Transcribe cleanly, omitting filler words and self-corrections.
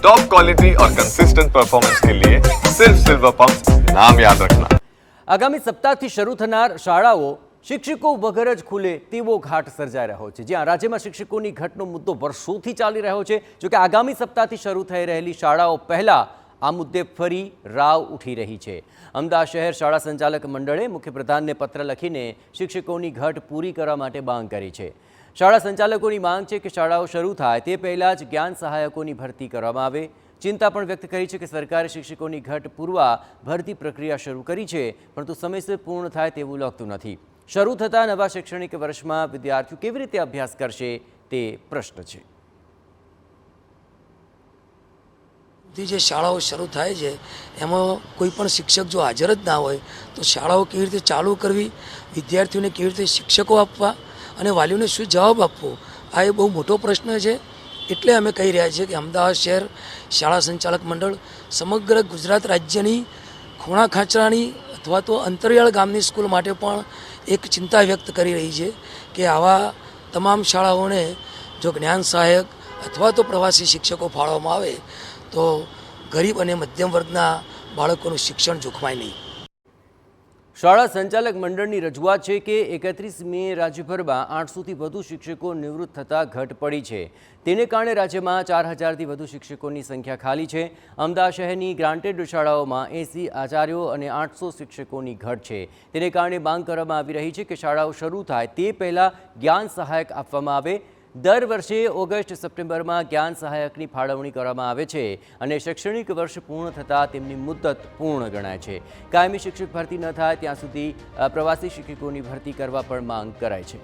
Top quality और consistent performance के लिए सिर्फ सिल्वर पंप नाम याद रखना। આગામી સપ્તાહથી શરૂ થનાર શાળાઓ શિક્ષકો વગર જ ખુલે તેવો ઘાટ સર્જાઈ રહ્યો છે, જ્યાં રાજ્યમાં શિક્ષકોની ઘટનો મુદ્દો વર્ષોથી ચાલી રહ્યો છે। જોકે આગામી સપ્તાહથી શરૂ થઈ રહેલી શાળાઓ પહેલા આ મુદ્દે ફરી રાવ ઉઠી રહી છે। અમદાવાદ શહેર શાળા સંચાલક મંડળે મુખ્યપ્રધાનને પત્ર લખીને શિક્ષકોની ઘટ પૂરી કરવા માટે માંગ કરી છે। શાળા સંચાલકોની માંગ છે કે શાળાઓ શરૂ થાય તે પહેલાં જ જ્ઞાન સહાયકોની ભરતી કરવામાં આવે। ચિંતા પણ વ્યક્ત કરી છે કે સરકારે શિક્ષકોની ઘટ પૂરવા ભરતી પ્રક્રિયા શરૂ કરી છે, પરંતુ સમયસર પૂર્ણ થાય તેવું લાગતું નથી। શરૂ થતા નવા શૈક્ષણિક વર્ષમાં વિદ્યાર્થીઓ કેવી રીતે અભ્યાસ કરશે તે પ્રશ્ન છે। જે શાળાઓ શરૂ થાય છે એમાં કોઈ પણ શિક્ષક જો હાજર જ ના હોય તો શાળાઓ કેવી રીતે ચાલુ કરવી, વિદ્યાર્થીઓને કેવી રીતે શિક્ષકો આપવા અને વાલીઓને શું જવાબ આપવો, આ એ બહુ મોટો પ્રશ્ન છે। એટલે અમે કહી રહ્યા છીએ કે અમદાવાદ શહેર શાળા સંચાલક મંડળ સમગ્ર ગુજરાત રાજ્યની ખૂણા ખાંચરાની અથવા તો અંતરિયાળ ગામની સ્કૂલ માટે પણ એક ચિંતા વ્યક્ત કરી રહી છે કે આવા તમામ શાળાઓને જો જ્ઞાન સહાયક અથવા તો પ્રવાસી શિક્ષકો ફાળવવામાં આવે તો ગરીબ અને મધ્યમ વર્ગના બાળકોનું શિક્ષણ જોખમાય નહીં। શાળા સંચાલક મંડળની રજૂઆત છે કે 31 મે રાજ્યભરમાં 800થી વધુ શિક્ષકો નિવૃત્ત થતાં ઘટ પડી છે। તેને કારણે રાજ્યમાં 4000થી વધુ શિક્ષકોની સંખ્યા ખાલી છે। અમદાવાદ શહેરની ગ્રાન્ટેડ શાળાઓમાં 80 આચાર્યો અને 800 શિક્ષકોની ઘટ છે। તેને કારણે માંગ કરવામાં આવી રહી છે કે શાળાઓ શરૂ થાય તે પહેલાં જ્ઞાન સહાયક આપવામાં આવે। દર વર્ષે ઓગસ્ટ સપ્ટેમ્બરમાં જ્ઞાન સહાયકની ફાળવણી કરવામાં આવે છે અને શૈક્ષણિક વર્ષ પૂર્ણ થતાં તેમની મુદ્દત પૂર્ણ ગણાય છે। કાયમી શિક્ષક ભરતી ન થાય ત્યાં સુધી પ્રવાસી શિક્ષકોની ભરતી કરવા પણ માંગ કરાય છે।